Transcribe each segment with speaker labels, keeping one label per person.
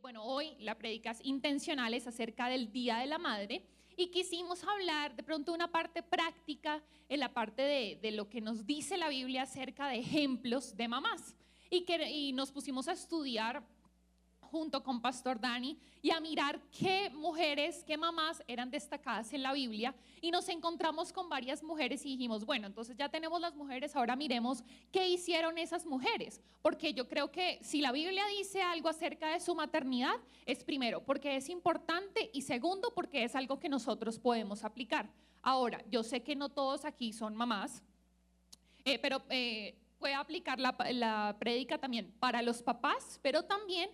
Speaker 1: Bueno, hoy la prédica es intencional, es acerca del Día de la Madre y quisimos hablar de pronto una parte práctica en la parte de lo que nos dice la Biblia acerca de ejemplos de mamás y nos pusimos a estudiar junto con Pastor Dani y a mirar qué mujeres, qué mamás eran destacadas en la Biblia, y nos encontramos con varias mujeres y dijimos, bueno, entonces ya tenemos las mujeres, ahora miremos qué hicieron esas mujeres, porque yo creo que si la Biblia dice algo acerca de su maternidad, es primero porque es importante y segundo porque es algo que nosotros podemos aplicar. Ahora, yo sé que no todos aquí son mamás, pero puede aplicar la prédica también para los papás, pero también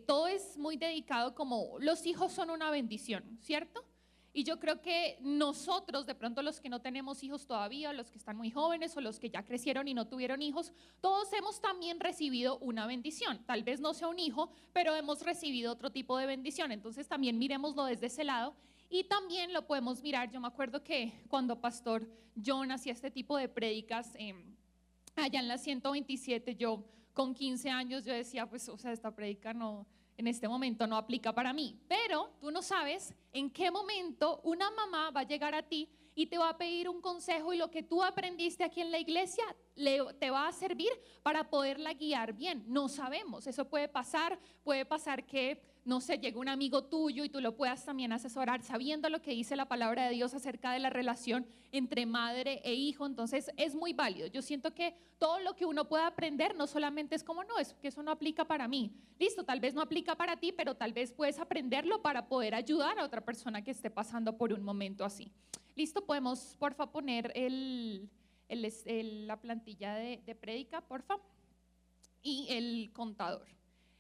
Speaker 1: todo es muy dedicado como los hijos son una bendición, ¿cierto? Y yo creo que nosotros, de pronto los que no tenemos hijos todavía, los que están muy jóvenes o los que ya crecieron y no tuvieron hijos, todos hemos también recibido una bendición. Tal vez no sea un hijo, pero hemos recibido otro tipo de bendición. Entonces también miremoslo desde ese lado. Y también lo podemos mirar, yo me acuerdo que cuando Pastor John hacía este tipo de prédicas, allá en la 127, yo con 15 años yo decía, pues, o sea, esta prédica no, en este momento no aplica para mí. Pero tú no sabes en qué momento una mamá va a llegar a ti y te va a pedir un consejo y lo que tú aprendiste aquí en la iglesia te va a servir para poderla guiar bien. No sabemos, eso puede pasar que, no sé, llegue un amigo tuyo y tú lo puedas también asesorar sabiendo lo que dice la palabra de Dios acerca de la relación entre madre e hijo. Entonces es muy válido. Yo siento que todo lo que uno pueda aprender no solamente es como, no, es que eso no aplica para mí. Listo, tal vez no aplica para ti, pero tal vez puedes aprenderlo para poder ayudar a otra persona que esté pasando por un momento así. Listo, podemos porfa poner la plantilla de prédica, porfa, y el contador.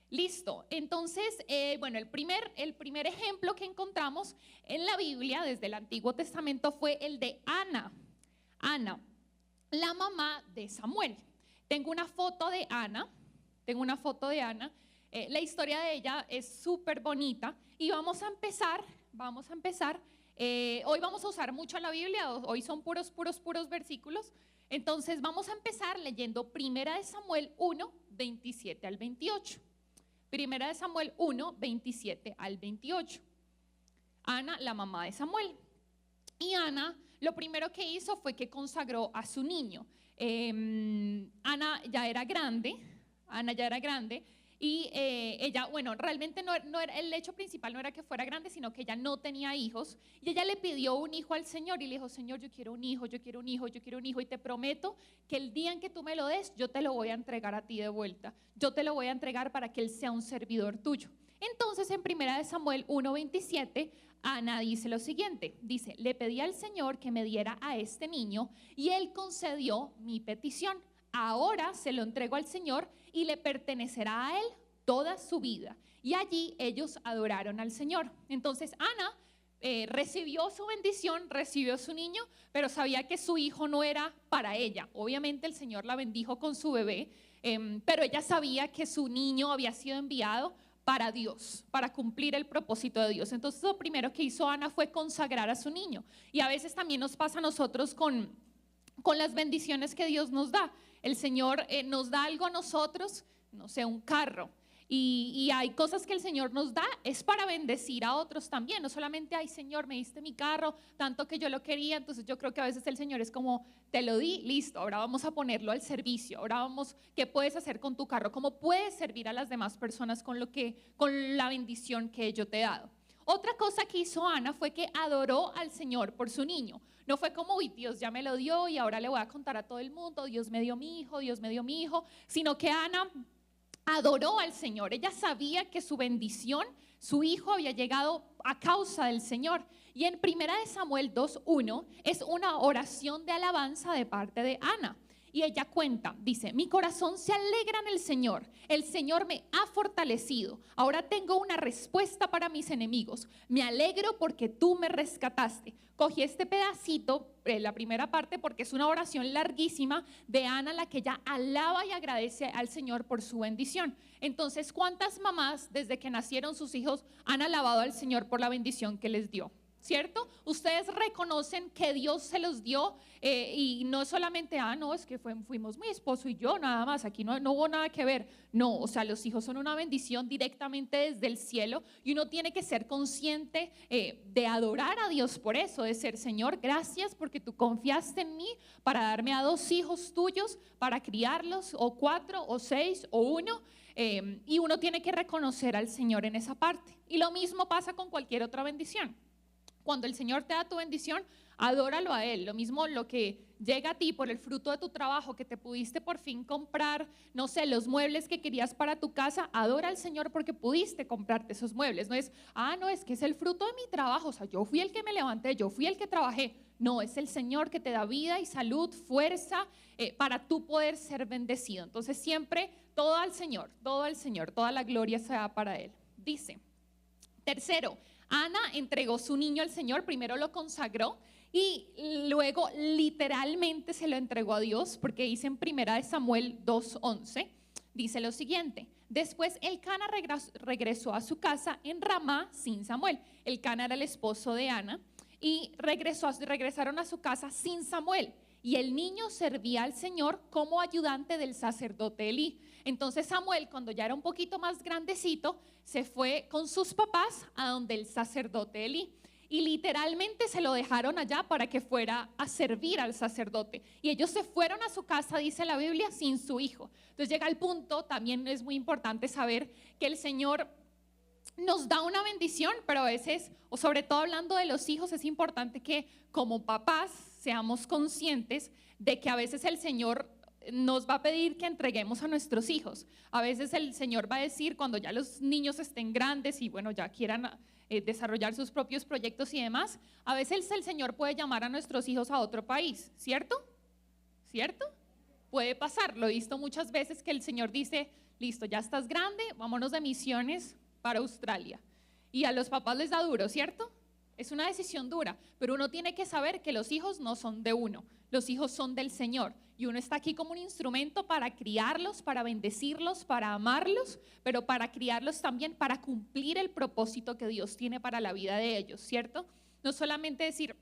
Speaker 1: Listo, entonces, bueno, el primer ejemplo que encontramos en la Biblia desde el Antiguo Testamento fue el de Ana, la mamá de Samuel. Tengo una foto de Ana, la historia de ella es súper bonita y vamos a empezar, hoy vamos a usar mucho la Biblia, hoy son puros versículos. Entonces vamos a empezar leyendo Primera de Samuel 1, 27 al 28. Primera de Samuel 1, 27 al 28. Ana, la mamá de Samuel. Y Ana, lo primero que hizo fue que consagró a su niño. Ana ya era grande, y ella, bueno, realmente no era, el hecho principal no era que fuera grande, sino que ella no tenía hijos, y ella le pidió un hijo al Señor, y le dijo, Señor, yo quiero un hijo, y te prometo que el día en que tú me lo des, yo te lo voy a entregar a ti de vuelta, yo te lo voy a entregar para que él sea un servidor tuyo. Entonces en Primera de Samuel 1:27, Ana dice lo siguiente, dice, le pedí al Señor que me diera a este niño, y él concedió mi petición. Ahora se lo entrego al Señor y le pertenecerá a él toda su vida. Y allí ellos adoraron al Señor. Entonces Ana recibió su bendición, recibió su niño, pero sabía que su hijo no era para ella. Obviamente el Señor la bendijo con su bebé, pero ella sabía que su niño había sido enviado para Dios, para cumplir el propósito de Dios. Entonces lo primero que hizo Ana fue consagrar a su niño. Y a veces también nos pasa a nosotros con las bendiciones que Dios nos da. El Señor nos da algo a nosotros, no sé, un carro, y hay cosas que el Señor nos da, es para bendecir a otros también, no solamente, ay Señor, me diste mi carro, tanto que yo lo quería. Entonces yo creo que a veces el Señor es como, te lo di, listo, ahora vamos a ponerlo al servicio, ahora vamos, ¿qué puedes hacer con tu carro? ¿Cómo puedes servir a las demás personas con la bendición que yo te he dado? Otra cosa que hizo Ana fue que adoró al Señor por su niño. No fue como, uy, Dios ya me lo dio y ahora le voy a contar a todo el mundo, Dios me dio mi hijo, sino que Ana adoró al Señor. Ella sabía que su bendición, su hijo había llegado a causa del Señor. Y en Primera de Samuel 2:1 es una oración de alabanza de parte de Ana. Y ella cuenta, dice, mi corazón se alegra en el Señor me ha fortalecido, ahora tengo una respuesta para mis enemigos, me alegro porque tú me rescataste. Cogí este pedacito, la primera parte, porque es una oración larguísima de Ana, la que ella alaba y agradece al Señor por su bendición. Entonces, ¿cuántas mamás desde que nacieron sus hijos han alabado al Señor por la bendición que les dio? ¿cierto? Ustedes reconocen que Dios se los dio y no solamente, no, es que fuimos mi esposo y yo nada más, aquí no hubo nada que ver. No, o sea, los hijos son una bendición directamente desde el cielo y uno tiene que ser consciente de adorar a Dios por eso, de ser, Señor, gracias porque tú confiaste en mí para darme a 2 hijos tuyos, para criarlos, o 4, o 6, o 1. Y uno tiene que reconocer al Señor en esa parte. Y lo mismo pasa con cualquier otra bendición. Cuando el Señor te da tu bendición, adóralo a Él. Lo mismo lo que llega a ti por el fruto de tu trabajo, que te pudiste por fin comprar, no sé, los muebles que querías para tu casa, adora al Señor porque pudiste comprarte esos muebles. No es, no, es que es el fruto de mi trabajo, o sea, yo fui el que me levanté, yo fui el que trabajé. No, es el Señor que te da vida y salud, fuerza, para tú poder ser bendecido. Entonces siempre todo al Señor, toda la gloria sea para Él. Dice, tercero, Ana entregó su niño al Señor, primero lo consagró y luego literalmente se lo entregó a Dios, porque dice en 1 Samuel 2:11, dice lo siguiente: después Elcana regresó a su casa en Ramá sin Samuel. Elcana era el esposo de Ana y regresaron a su casa sin Samuel. Y el niño servía al Señor como ayudante del sacerdote Elí. Entonces Samuel, cuando ya era un poquito más grandecito, se fue con sus papás a donde el sacerdote Elí. Y literalmente se lo dejaron allá para que fuera a servir al sacerdote. Y ellos se fueron a su casa, dice la Biblia, sin su hijo. Entonces llega el punto, también es muy importante saber que el Señor nos da una bendición, pero a veces, o sobre todo hablando de los hijos, es importante que como papás seamos conscientes de que a veces el Señor nos va a pedir que entreguemos a nuestros hijos. A veces el Señor va a decir, cuando ya los niños estén grandes y bueno, ya quieran desarrollar sus propios proyectos y demás, a veces el Señor puede llamar a nuestros hijos a otro país, ¿cierto? ¿Cierto? Puede pasar, lo he visto muchas veces que el Señor dice, listo, ya estás grande, vámonos de misiones para Australia. Y a los papás les da duro, ¿cierto? Es una decisión dura, pero uno tiene que saber que los hijos no son de uno, los hijos son del Señor. Y uno está aquí como un instrumento para criarlos, para bendecirlos, para amarlos, pero para criarlos también para cumplir el propósito que Dios tiene para la vida de ellos, ¿cierto? No solamente decir,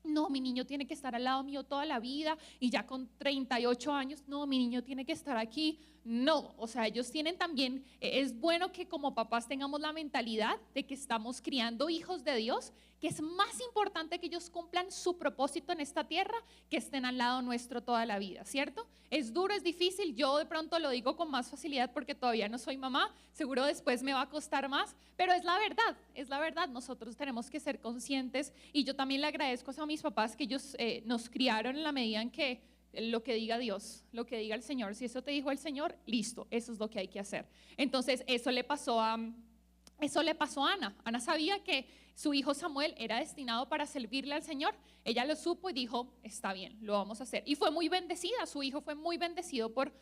Speaker 1: no, mi niño tiene que estar al lado mío toda la vida y ya con 38 años, no, mi niño tiene que estar aquí. No, o sea, ellos tienen también, es bueno que como papás tengamos la mentalidad de que estamos criando hijos de Dios, que es más importante que ellos cumplan su propósito en esta tierra, que estén al lado nuestro toda la vida, ¿cierto? Es duro, es difícil, yo de pronto lo digo con más facilidad porque todavía no soy mamá, seguro después me va a costar más, pero es la verdad, nosotros tenemos que ser conscientes y yo también le agradezco a mis papás que ellos nos criaron en la medida en que lo que diga Dios, lo que diga el Señor, si eso te dijo el Señor, listo, eso es lo que hay que hacer. Entonces eso le pasó a Ana. Ana sabía que su hijo Samuel era destinado para servirle al Señor. Ella lo supo y dijo, está bien, lo vamos a hacer. Y fue muy bendecida, su hijo fue muy bendecido por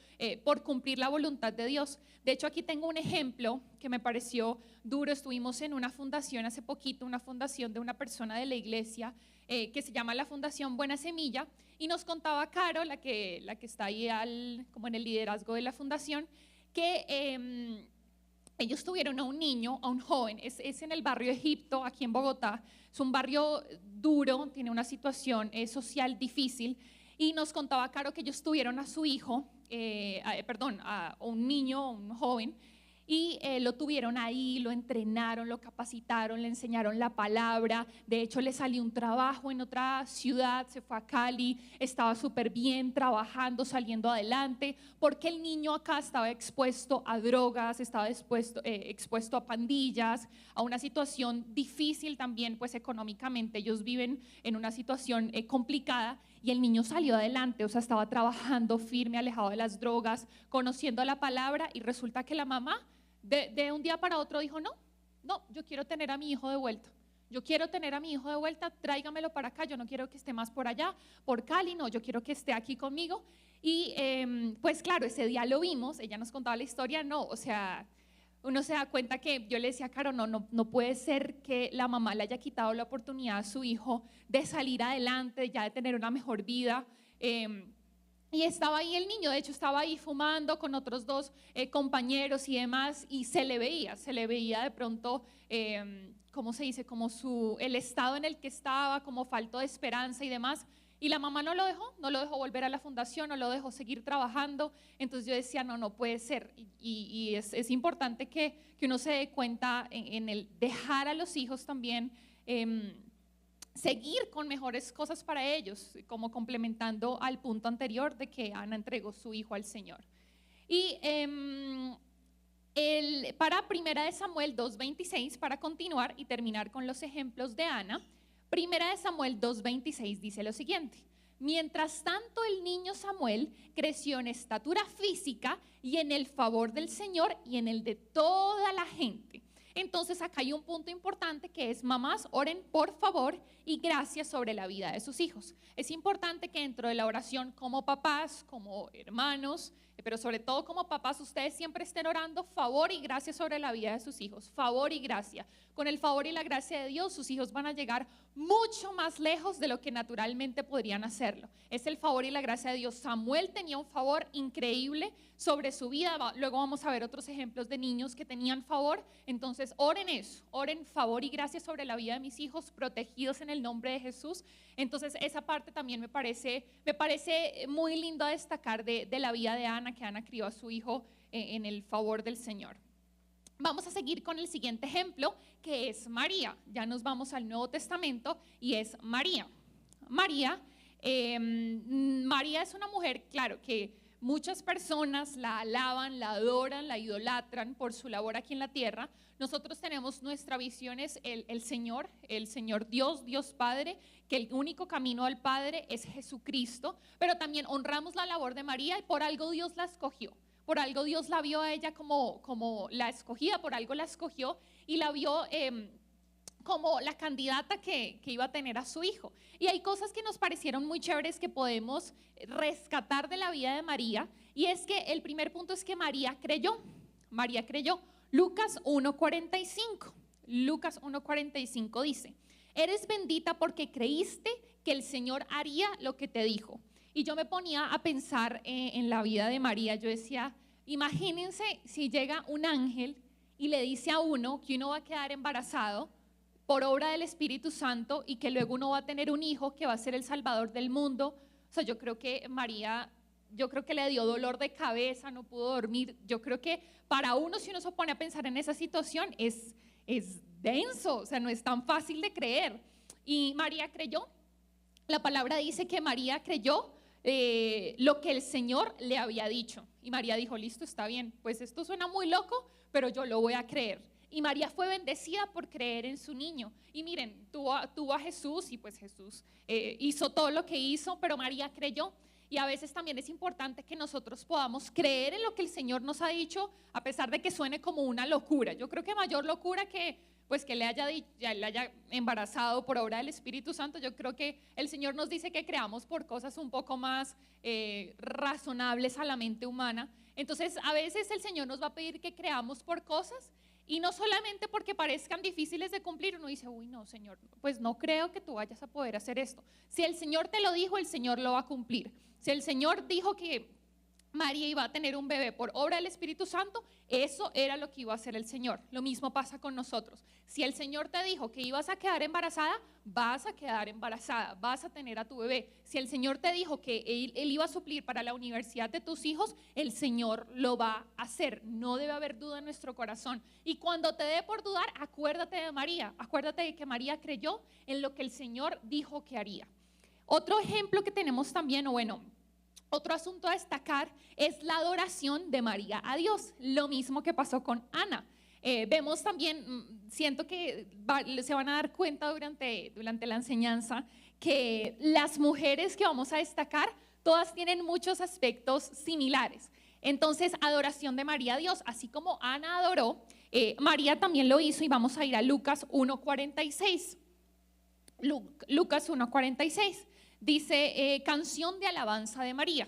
Speaker 1: cumplir la voluntad de Dios. De hecho, aquí tengo un ejemplo que me pareció duro. Estuvimos en una fundación hace poquito, una fundación de una persona de la iglesia que se llama la Fundación Buena Semilla. Y nos contaba Caro, la que está ahí como en el liderazgo de la fundación, que ellos tuvieron a un niño, a un joven, es en el barrio Egipto, aquí en Bogotá. Es un barrio duro, tiene una situación social difícil. Y nos contaba Caro que ellos tuvieron a su hijo, a un niño, un joven, y lo tuvieron ahí, lo entrenaron, lo capacitaron, le enseñaron la palabra. De hecho, le salió un trabajo en otra ciudad, se fue a Cali, estaba súper bien trabajando, saliendo adelante, porque el niño acá estaba expuesto a drogas, estaba expuesto a pandillas, a una situación difícil también, pues económicamente ellos viven en una situación complicada. Y el niño salió adelante, o sea, estaba trabajando firme, alejado de las drogas, conociendo la palabra, y resulta que la mamá de un día para otro dijo, no, yo quiero tener a mi hijo de vuelta. Yo quiero tener a mi hijo de vuelta, tráigamelo para acá, yo no quiero que esté más por allá, por Cali, no, yo quiero que esté aquí conmigo. Y pues claro, ese día lo vimos, ella nos contaba la historia, o sea, uno se da cuenta que yo le decía a Caro, no puede ser que la mamá le haya quitado la oportunidad a su hijo de salir adelante, ya de tener una mejor vida. Y estaba ahí el niño, de hecho estaba ahí fumando con otros dos compañeros y demás, y se le veía de pronto, ¿cómo se dice? Como el estado en el que estaba, como falto de esperanza y demás. Y la mamá no lo dejó volver a la fundación, no lo dejó seguir trabajando. Entonces yo decía, no puede ser. Y es importante que uno se dé cuenta en el dejar a los hijos también, seguir con mejores cosas para ellos, como complementando al punto anterior de que Ana entregó su hijo al Señor. Y para Primera de Samuel 2:26, para continuar y terminar con los ejemplos de Ana, Primera de Samuel 2:26 dice lo siguiente: mientras tanto el niño Samuel creció en estatura física y en el favor del Señor y en el de toda la gente. Entonces acá hay un punto importante que es: mamás, oren por favor y gracias sobre la vida de sus hijos. Es importante que dentro de la oración, como papás, como hermanos, pero sobre todo como papás, ustedes siempre estén orando favor y gracia sobre la vida de sus hijos. Favor y gracia. Con el favor y la gracia de Dios, sus hijos van a llegar mucho más lejos de lo que naturalmente podrían hacerlo. Es el favor y la gracia de Dios. Samuel tenía un favor increíble sobre su vida. Luego vamos a ver otros ejemplos de niños que tenían favor. Entonces oren eso, oren favor y gracia sobre la vida de mis hijos, protegidos en el nombre de Jesús. Entonces esa parte también me parece muy lindo a destacar de la vida de Ana, que Ana crió a su hijo en el favor del Señor. Vamos a seguir con el siguiente ejemplo, que es María. Ya nos vamos al Nuevo Testamento y es María. María es una mujer, claro, que muchas personas la alaban, la adoran, la idolatran por su labor aquí en la tierra. Nosotros tenemos nuestra visión, es el Señor Dios Padre, que el único camino al Padre es Jesucristo, pero también honramos la labor de María y por algo Dios la escogió. Por algo Dios la vio a ella como la escogida, por algo la escogió y la vio como la candidata que iba a tener a su hijo. Y hay cosas que nos parecieron muy chéveres que podemos rescatar de la vida de María, y es que el primer punto es que María creyó. Lucas 1:45 dice: eres bendita porque creíste que el Señor haría lo que te dijo. Y yo me ponía a pensar en la vida de María. Yo decía, imagínense si llega un ángel y le dice a uno que uno va a quedar embarazado por obra del Espíritu Santo y que luego uno va a tener un hijo que va a ser el Salvador del mundo. O sea, yo creo que María, le dio dolor de cabeza, no pudo dormir. Yo creo que para uno, si uno se pone a pensar en esa situación, es denso, o sea, no es tan fácil de creer. Y María creyó. La palabra dice que María creyó lo que el Señor le había dicho. Y María dijo, listo, está bien, pues esto suena muy loco, pero yo lo voy a creer. Y María fue bendecida por creer en su niño. Y miren, tuvo a Jesús, y pues Jesús hizo todo lo que hizo, pero María creyó. Y a veces también es importante que nosotros podamos creer en lo que el Señor nos ha dicho, a pesar de que suene como una locura. Yo creo que mayor locura que le haya embarazado por obra del Espíritu Santo. Yo creo que el Señor nos dice que creamos por cosas un poco más razonables a la mente humana. Entonces a veces el Señor nos va a pedir que creamos por cosas, y no solamente porque parezcan difíciles de cumplir. Uno dice, uy, no, Señor, pues no creo que tú vayas a poder hacer esto. Si el Señor te lo dijo, el Señor lo va a cumplir. Si el Señor dijo que María iba a tener un bebé por obra del Espíritu Santo, eso era lo que iba a hacer el Señor. Lo mismo pasa con nosotros. Si el Señor te dijo que ibas a quedar embarazada, vas a quedar embarazada, vas a tener a tu bebé. Si el Señor te dijo que Él iba a suplir para la universidad de tus hijos, el Señor lo va a hacer. No debe haber duda en nuestro corazón. Y cuando te dé por dudar, acuérdate de María. Acuérdate de que María creyó en lo que el Señor dijo que haría. Otro ejemplo que tenemos también, otro asunto a destacar, es la adoración de María a Dios. Lo mismo que pasó con Ana. Vemos también, siento que se van a dar cuenta durante la enseñanza, que las mujeres que vamos a destacar, todas tienen muchos aspectos similares. Entonces, adoración de María a Dios, así como Ana adoró, María también lo hizo, y vamos a ir a Lucas 1:46. Lucas 1:46. Dice, canción de alabanza de María.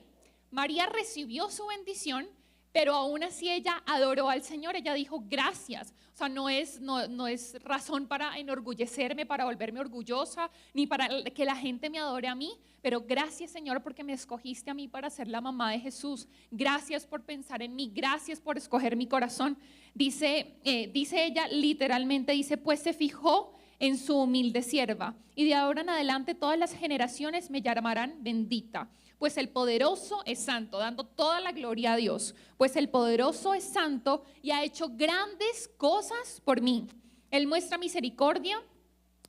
Speaker 1: María recibió su bendición, pero aún así ella adoró al Señor, ella dijo gracias. O sea, no es razón para enorgullecerme, para volverme orgullosa, ni para que la gente me adore a mí, pero gracias, Señor, porque me escogiste a mí para ser la mamá de Jesús. Gracias por pensar en mí, gracias por escoger mi corazón. Dice ella, literalmente dice, pues se fijó en su humilde sierva, y de ahora en adelante todas las generaciones me llamarán bendita, pues el poderoso es santo, dando toda la gloria a Dios, pues el poderoso es santo y ha hecho grandes cosas por mí. Él muestra misericordia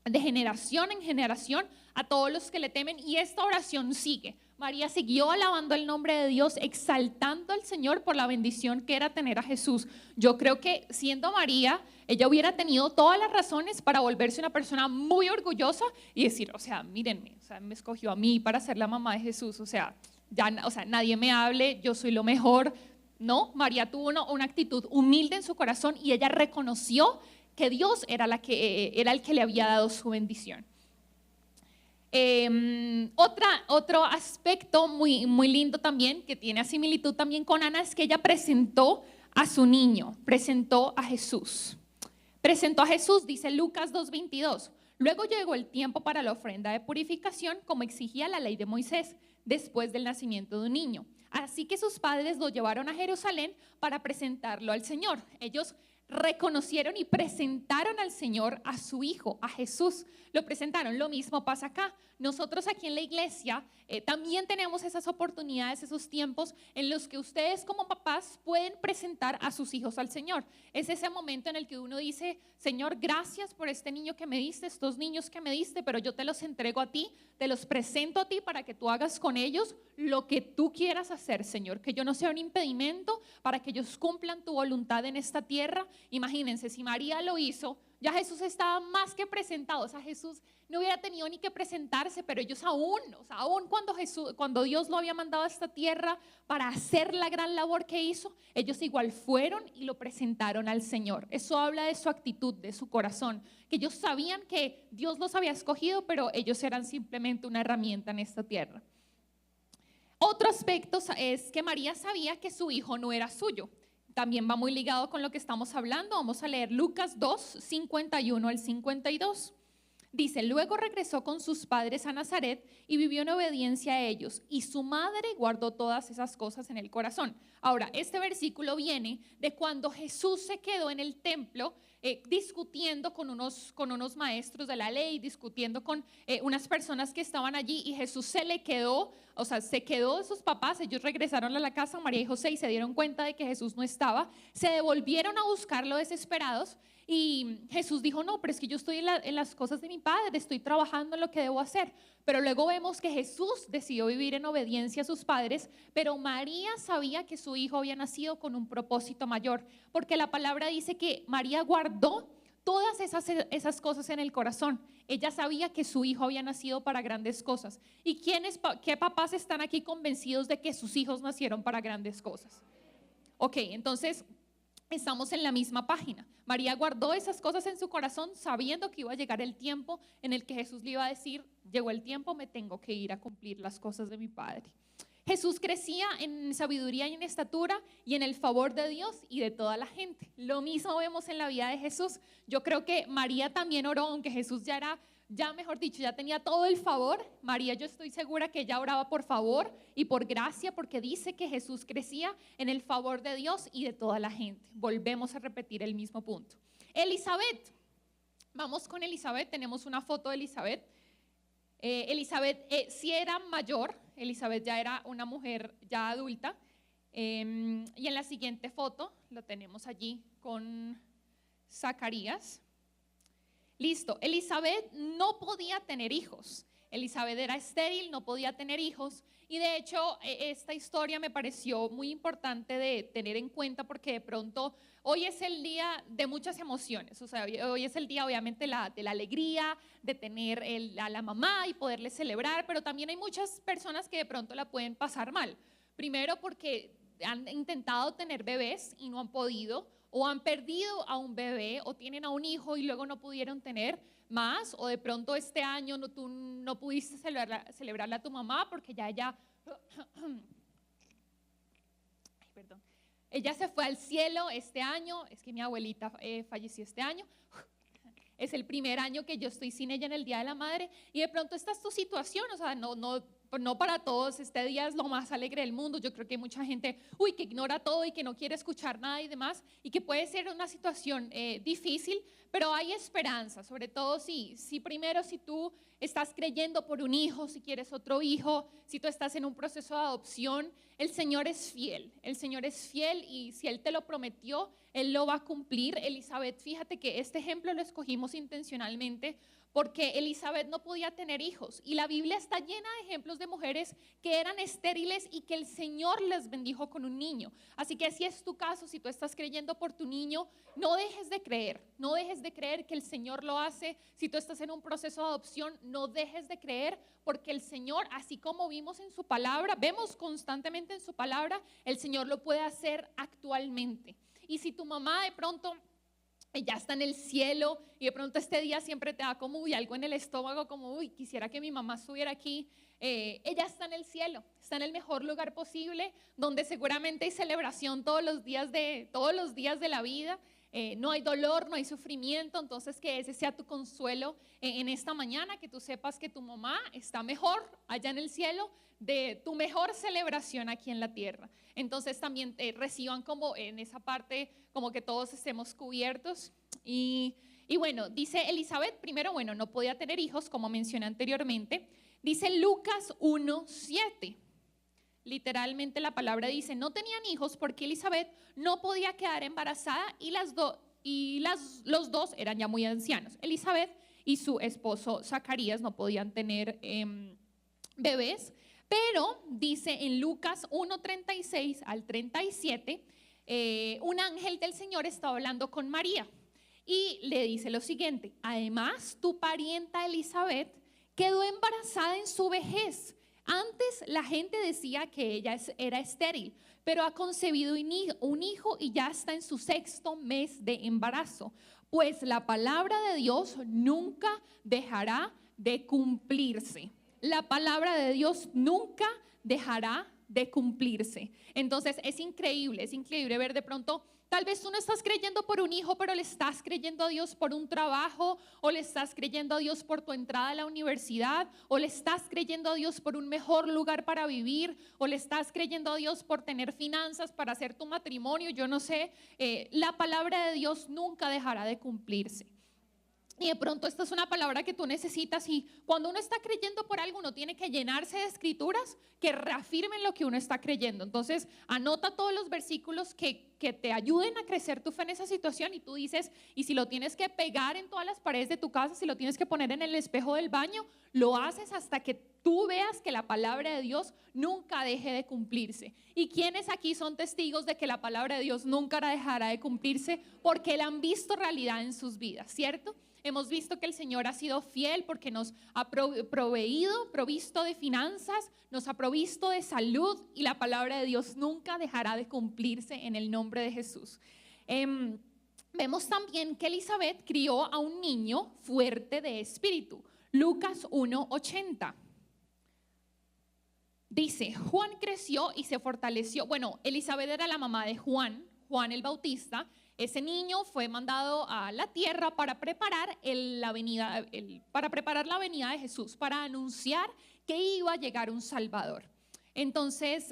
Speaker 1: de generación en generación a todos los que le temen, y esta oración sigue. María siguió alabando el nombre de Dios, exaltando al Señor por la bendición que era tener a Jesús. Yo creo que siendo María, ella hubiera tenido todas las razones para volverse una persona muy orgullosa y decir, o sea, mírenme, o sea, me escogió a mí para ser la mamá de Jesús, o sea, nadie me hable, yo soy lo mejor. No, María tuvo una actitud humilde en su corazón y ella reconoció que Dios era el que le había dado su bendición. Otro aspecto muy lindo también, que tiene similitud también con Ana, es que ella presentó a su niño, presentó a Jesús. Presentó a Jesús, dice Lucas 2:22. Luego llegó el tiempo para la ofrenda de purificación, como exigía la ley de Moisés, después del nacimiento de un niño. Así que sus padres lo llevaron a Jerusalén para presentarlo al Señor. Ellos reconocieron y presentaron al Señor, a su hijo, a Jesús. Lo presentaron. Lo mismo pasa acá. Nosotros aquí en la iglesia también tenemos esas oportunidades, esos tiempos en los que ustedes como papás pueden presentar a sus hijos al Señor. Es ese momento en el que uno dice, Señor, gracias por este niño que me diste, estos niños que me diste, pero yo te los entrego a ti, te los presento a ti para que tú hagas con ellos lo que tú quieras hacer, Señor, que yo no sea un impedimento para que ellos cumplan tu voluntad en esta tierra. Imagínense, si María lo hizo, ya Jesús estaba más que presentado. O sea, Jesús no hubiera tenido ni que presentarse, pero ellos aún cuando Dios lo había mandado a esta tierra para hacer la gran labor que hizo, ellos igual fueron y lo presentaron al Señor. Eso habla de su actitud, de su corazón, que ellos sabían que Dios los había escogido, pero ellos eran simplemente una herramienta en esta tierra. Otro aspecto es que María sabía que su hijo no era suyo. También va muy ligado con lo que estamos hablando. Vamos a leer Lucas 2, 51 al 52. Dice, luego regresó con sus padres a Nazaret y vivió en obediencia a ellos, y su madre guardó todas esas cosas en el corazón. Ahora, este versículo viene de cuando Jesús se quedó en el templo discutiendo con unos maestros de la ley, discutiendo con unas personas que estaban allí, y Jesús se quedó de sus papás. Ellos regresaron a la casa, María y José, y se dieron cuenta de que Jesús no estaba. Se devolvieron a buscarlo desesperados. Y Jesús dijo, no, pero es que yo estoy en las cosas de mi Padre, estoy trabajando en lo que debo hacer. Pero luego vemos que Jesús decidió vivir en obediencia a sus padres, pero María sabía que su hijo había nacido con un propósito mayor, porque la palabra dice que María guardó todas esas cosas en el corazón. Ella sabía que su hijo había nacido para grandes cosas. ¿Y qué papás están aquí convencidos de que sus hijos nacieron para grandes cosas? Ok, entonces estamos en la misma página. María guardó esas cosas en su corazón sabiendo que iba a llegar el tiempo en el que Jesús le iba a decir, llegó el tiempo, me tengo que ir a cumplir las cosas de mi Padre. Jesús crecía en sabiduría y en estatura y en el favor de Dios y de toda la gente. Lo mismo vemos en la vida de Jesús. Yo creo que María también oró, aunque Jesús ya tenía todo el favor. María, yo estoy segura que ella oraba por favor y por gracia, porque dice que Jesús crecía en el favor de Dios y de toda la gente. Volvemos a repetir el mismo punto. Elizabeth, vamos con Elizabeth, tenemos una foto de Elizabeth. Elizabeth sí era mayor, Elizabeth ya era una mujer ya adulta, y en la siguiente foto lo tenemos allí con Zacarías. Listo, Elizabeth no podía tener hijos. Elizabeth era estéril, no podía tener hijos, y de hecho esta historia me pareció muy importante de tener en cuenta, porque de pronto hoy es el día de muchas emociones. O sea, hoy es el día obviamente de la alegría, de tener a la mamá y poderle celebrar, pero también hay muchas personas que de pronto la pueden pasar mal. Primero porque han intentado tener bebés y no han podido, o han perdido a un bebé, o tienen a un hijo y luego no pudieron tener más, o de pronto este año tú no pudiste celebrarle a tu mamá porque ya ella Ella se fue al cielo este año, es que mi abuelita falleció este año. Es el primer año que yo estoy sin ella en el Día de la Madre y de pronto esta es tu situación, o sea, no para todos este día es lo más alegre del mundo. Yo creo que hay mucha gente, que ignora todo y que no quiere escuchar nada y demás y que puede ser una situación difícil, pero hay esperanza, sobre todo si primero si tú estás creyendo por un hijo, si quieres otro hijo, si tú estás en un proceso de adopción, el Señor es fiel y si Él te lo prometió, Él lo va a cumplir. Elizabeth, fíjate que este ejemplo lo escogimos intencionalmente porque Elizabeth no podía tener hijos y la Biblia está llena de ejemplos de mujeres que eran estériles y que el Señor les bendijo con un niño. Así que si es tu caso, si tú estás creyendo por tu niño, no dejes de creer que el Señor lo hace. Si tú estás en un proceso de adopción, no dejes de creer porque el Señor, así como vimos en su palabra, vemos constantemente en su palabra, el Señor lo puede hacer actualmente. Y si tu mamá de pronto ya está en el cielo y de pronto este día siempre te da como algo en el estómago, como quisiera que mi mamá estuviera aquí, ella está en el cielo, está en el mejor lugar posible, donde seguramente hay celebración todos los días de la vida. No hay dolor, no hay sufrimiento, entonces que ese sea tu consuelo en esta mañana, que tú sepas que tu mamá está mejor allá en el cielo de tu mejor celebración aquí en la tierra. Entonces también reciban como en esa parte, como que todos estemos cubiertos. Y bueno, dice Elizabeth, primero, bueno, no podía tener hijos, como mencioné anteriormente. Dice Lucas 1:7. Literalmente la palabra dice, no tenían hijos porque Elizabeth no podía quedar embarazada y los dos eran ya muy ancianos. Elizabeth y su esposo Zacarías no podían tener bebés, pero dice en Lucas 1:36 al 37, un ángel del Señor estaba hablando con María y le dice lo siguiente: además, tu parienta Elizabeth quedó embarazada en su vejez. Antes la gente decía que ella era estéril, pero ha concebido un hijo y ya está en su 6º mes de embarazo. Pues la palabra de Dios nunca dejará de cumplirse. La palabra de Dios nunca dejará de cumplirse. Entonces es increíble ver de pronto. Tal vez tú no estás creyendo por un hijo, pero le estás creyendo a Dios por un trabajo, o le estás creyendo a Dios por tu entrada a la universidad, o le estás creyendo a Dios por un mejor lugar para vivir, o le estás creyendo a Dios por tener finanzas para hacer tu matrimonio, yo no sé. La palabra de Dios nunca dejará de cumplirse. Y de pronto esta es una palabra que tú necesitas, y cuando uno está creyendo por algo, uno tiene que llenarse de escrituras que reafirmen lo que uno está creyendo. Entonces anota todos los versículos que te ayuden a crecer tu fe en esa situación, y tú dices, y si lo tienes que pegar en todas las paredes de tu casa, si lo tienes que poner en el espejo del baño, lo haces hasta que tú veas que la palabra de Dios nunca deje de cumplirse. ¿Y quiénes aquí son testigos de que la palabra de Dios nunca dejará de cumplirse? Porque la han visto realidad en sus vidas, ¿cierto? Hemos visto que el Señor ha sido fiel porque nos ha provisto de finanzas, nos ha provisto de salud, y la palabra de Dios nunca dejará de cumplirse en el nombre de Jesús. Vemos también que Elizabeth crió a un niño fuerte de espíritu. Lucas 1:80. Dice, Juan creció y se fortaleció. Bueno, Elizabeth era la mamá de Juan el Bautista. Ese niño fue mandado a la tierra para preparar la venida de Jesús, para anunciar que iba a llegar un Salvador. Entonces,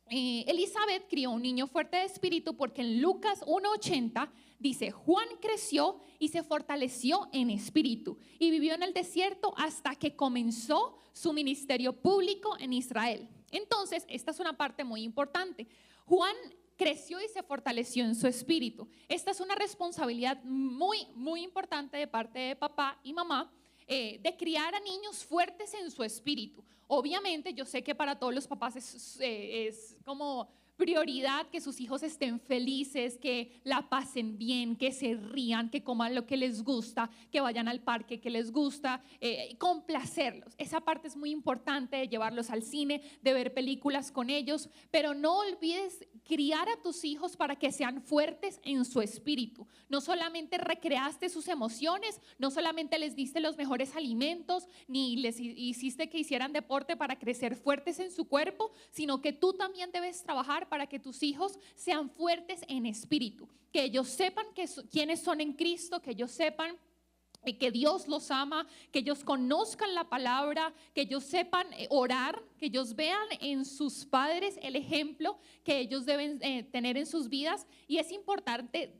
Speaker 1: Elizabeth crió un niño fuerte de espíritu porque en Lucas 1:80 dice, Juan creció y se fortaleció en espíritu y vivió en el desierto hasta que comenzó su ministerio público en Israel. Entonces, esta es una parte muy importante. Juan creció y se fortaleció en su espíritu. Esta es una responsabilidad muy, muy importante de parte de papá y mamá, de criar a niños fuertes en su espíritu. Obviamente, yo sé que para todos los papás es como prioridad que sus hijos estén felices, que la pasen bien, que se rían, que coman lo que les gusta, que vayan al parque que les gusta, complacerlos. Esa parte es muy importante, de llevarlos al cine, de ver películas con ellos, pero no olvides criar a tus hijos para que sean fuertes en su espíritu. No solamente recreaste sus emociones, no solamente les diste los mejores alimentos, ni les hiciste que hicieran deporte para crecer fuertes en su cuerpo, sino que tú también debes trabajar para que tus hijos sean fuertes en espíritu, que ellos sepan quiénes son en Cristo, que ellos sepan que Dios los ama, que ellos conozcan la palabra, que ellos sepan orar, que ellos vean en sus padres el ejemplo que ellos deben tener en sus vidas. Y es importante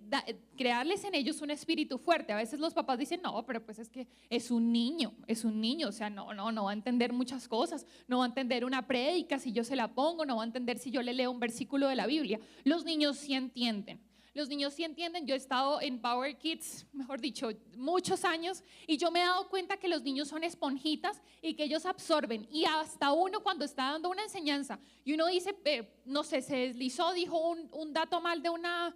Speaker 1: crearles en ellos un espíritu fuerte. A veces los papás dicen, no, pero pues es que es un niño, o sea, no va a entender muchas cosas, no va a entender una prédica si yo se la pongo, no va a entender si yo le leo un versículo de la Biblia. Los niños sí entienden. Los niños sí entienden. Yo he estado en Power Kids, mejor dicho, muchos años, y yo me he dado cuenta que los niños son esponjitas y que ellos absorben. Y hasta uno cuando está dando una enseñanza y uno dice, no sé, se deslizó, dijo un dato mal de una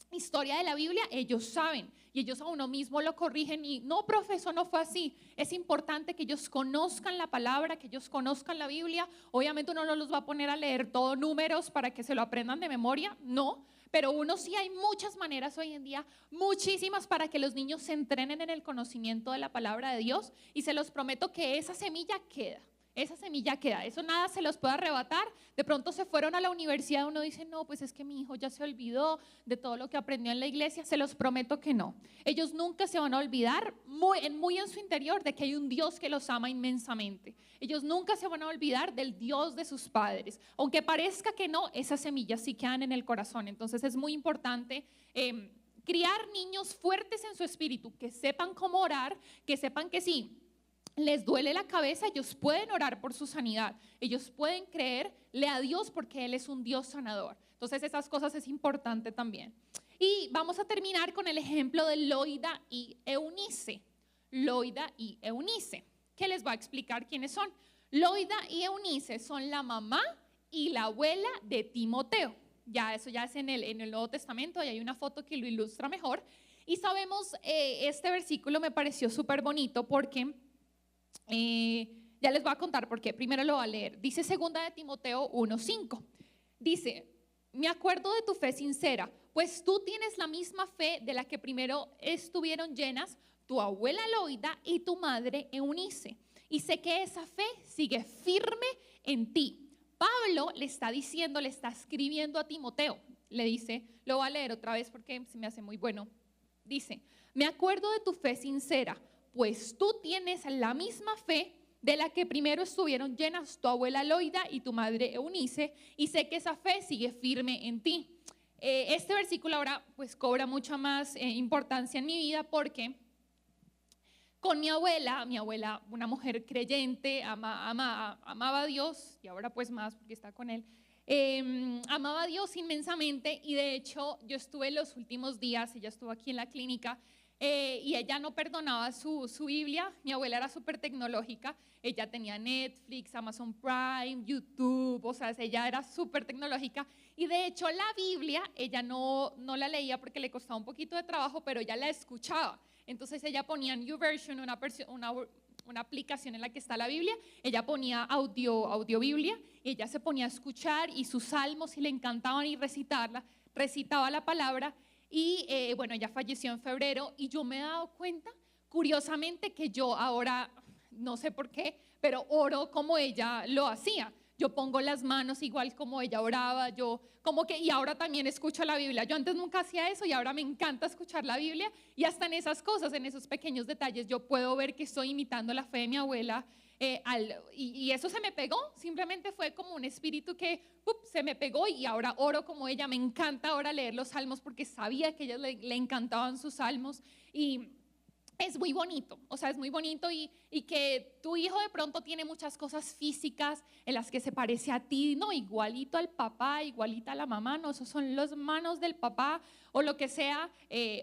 Speaker 1: historia de la Biblia, ellos saben y ellos a uno mismo lo corrigen y no, profe, eso no fue así. Es importante que ellos conozcan la palabra, que ellos conozcan la Biblia. Obviamente uno no los va a poner a leer todo números para que se lo aprendan de memoria, no. Pero uno sí, hay muchas maneras hoy en día, muchísimas, para que los niños se entrenen en el conocimiento de la palabra de Dios, y se los prometo que esa semilla queda. Esa semilla queda, eso nada se los puede arrebatar. De pronto se fueron a la universidad, uno dice, no, pues es que mi hijo ya se olvidó de todo lo que aprendió en la iglesia. Se los prometo que no. Ellos nunca se van a olvidar, muy en su interior, de que hay un Dios que los ama inmensamente. Ellos nunca se van a olvidar del Dios de sus padres. Aunque parezca que no, esas semillas sí quedan en el corazón. Entonces es muy importante criar niños fuertes en su espíritu, que sepan cómo orar, que sepan que sí les duele la cabeza, ellos pueden orar por su sanidad, ellos pueden creerle a Dios porque Él es un Dios sanador. Entonces esas cosas es importante también. Y vamos a terminar con el ejemplo de Loida y Eunice. Loida y Eunice, que les va a explicar quiénes son. Loida y Eunice son la mamá y la abuela de Timoteo. Ya eso ya es en el Nuevo Testamento, y hay una foto que lo ilustra mejor. Y sabemos, este versículo me pareció súper bonito porque ya les voy a contar por qué. Primero lo voy a leer. Dice 2 de Timoteo 1:5. Dice, me acuerdo de tu fe sincera, pues tú tienes la misma fe de la que primero estuvieron llenas tu abuela Loida y tu madre Eunice. Y sé que esa fe sigue firme en ti. Pablo le está diciendo, le está escribiendo a Timoteo. Le dice, lo voy a leer otra vez porque se me hace muy bueno. Dice, me acuerdo de tu fe sincera, pues tú tienes la misma fe de la que primero estuvieron llenas tu abuela Loida y tu madre Eunice, y sé que esa fe sigue firme en ti. Este versículo ahora pues cobra mucha más importancia en mi vida, porque con mi abuela, una mujer creyente, amaba a Dios, y ahora pues más porque está con Él, amaba a Dios inmensamente. Y de hecho yo estuve los últimos días, ella estuvo aquí en la clínica, y ella no perdonaba su Biblia. Mi abuela era súper tecnológica, ella tenía Netflix, Amazon Prime, YouTube, o sea, ella era súper tecnológica. Y de hecho la Biblia ella no la leía porque le costaba un poquito de trabajo, pero ella la escuchaba. Entonces ella ponía en YouVersion, una aplicación en la que está la Biblia, ella ponía audio Biblia, y ella se ponía a escuchar, y sus salmos, y le encantaban, y recitaba la palabra. Y bueno, ella falleció en febrero, y yo me he dado cuenta, curiosamente, que yo ahora, no sé por qué, pero oro como ella lo hacía. Yo pongo las manos igual como ella oraba, y ahora también escucho la Biblia. Yo antes nunca hacía eso, y ahora me encanta escuchar la Biblia, y hasta en esas cosas, en esos pequeños detalles, yo puedo ver que estoy imitando la fe de mi abuela. Y eso se me pegó, simplemente fue como un espíritu que se me pegó, y ahora oro como ella. Me encanta ahora leer los salmos porque sabía que a ella le encantaban sus salmos, y es muy bonito, o sea, es muy bonito. Y que tu hijo de pronto tiene muchas cosas físicas en las que se parece a ti, no, igualito al papá, igualita a la mamá, no, esos son las manos del papá, o lo que sea,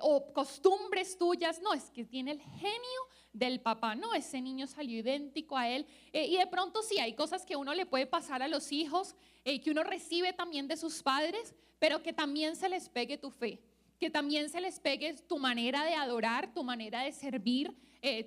Speaker 1: o costumbres tuyas, no, es que tiene el genio del papá, no, ese niño salió idéntico a él. Y de pronto sí, hay cosas que uno le puede pasar a los hijos, que uno recibe también de sus padres, pero que también se les pegue tu fe, que también se les pegue tu manera de adorar, tu manera de servir,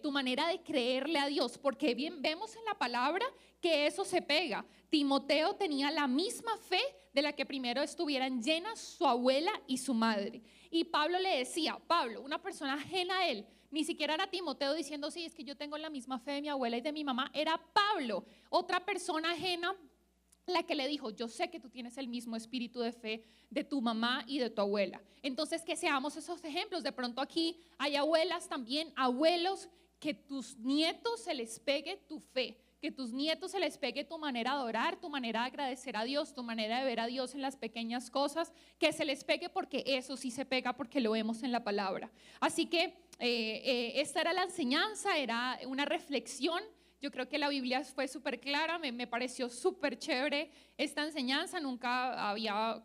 Speaker 1: tu manera de creerle a Dios, porque bien vemos en la palabra que eso se pega. Timoteo tenía la misma fe de la que primero estuvieran llenas su abuela y su madre. Y Pablo le decía, Pablo, una persona ajena a él, ni siquiera era Timoteo diciendo, sí, es que yo tengo la misma fe de mi abuela y de mi mamá, era Pablo, otra persona ajena la que le dijo, yo sé que tú tienes el mismo espíritu de fe de tu mamá y de tu abuela. Entonces, que seamos esos ejemplos. De pronto aquí hay abuelas también, abuelos, que tus nietos se les pegue tu fe, que tus nietos se les pegue tu manera de orar, tu manera de agradecer a Dios, tu manera de ver a Dios en las pequeñas cosas, que se les pegue, porque eso sí se pega, porque lo vemos en la palabra. Así que esta era la enseñanza, era una reflexión. Yo creo que la Biblia fue súper clara, me pareció súper chévere esta enseñanza. Nunca había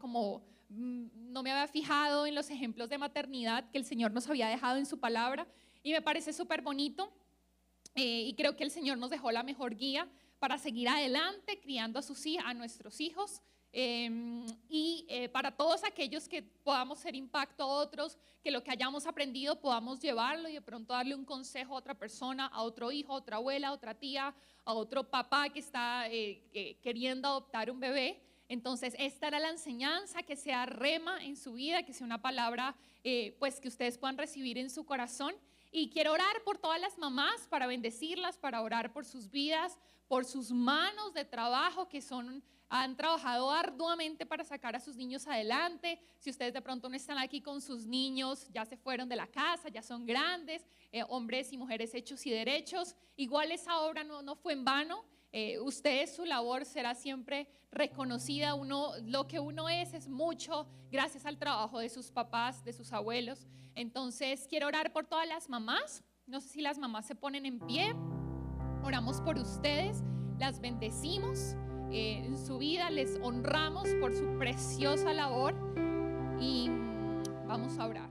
Speaker 1: no me había fijado en los ejemplos de maternidad que el Señor nos había dejado en su palabra, y me parece súper bonito. Y creo que el Señor nos dejó la mejor guía para seguir adelante criando a nuestros hijos, para todos aquellos que podamos ser impacto a otros, que lo que hayamos aprendido podamos llevarlo y de pronto darle un consejo a otra persona, a otro hijo, a otra abuela, a otra tía, a otro papá que está queriendo adoptar un bebé. Entonces, esta era la enseñanza, que sea rema en su vida, que sea una palabra pues que ustedes puedan recibir en su corazón. Y quiero orar por todas las mamás, para bendecirlas, para orar por sus vidas, por sus manos de trabajo que han trabajado arduamente para sacar a sus niños adelante. Si ustedes de pronto no están aquí con sus niños, ya se fueron de la casa, ya son grandes, hombres y mujeres hechos y derechos, igual esa obra no fue en vano. Ustedes, su labor será siempre reconocida. Lo que uno es mucho gracias al trabajo de sus papás, de sus abuelos. Entonces quiero orar por todas las mamás. No sé si las mamás se ponen en pie. Oramos por ustedes, las bendecimos en su vida, les honramos por su preciosa labor y vamos a orar.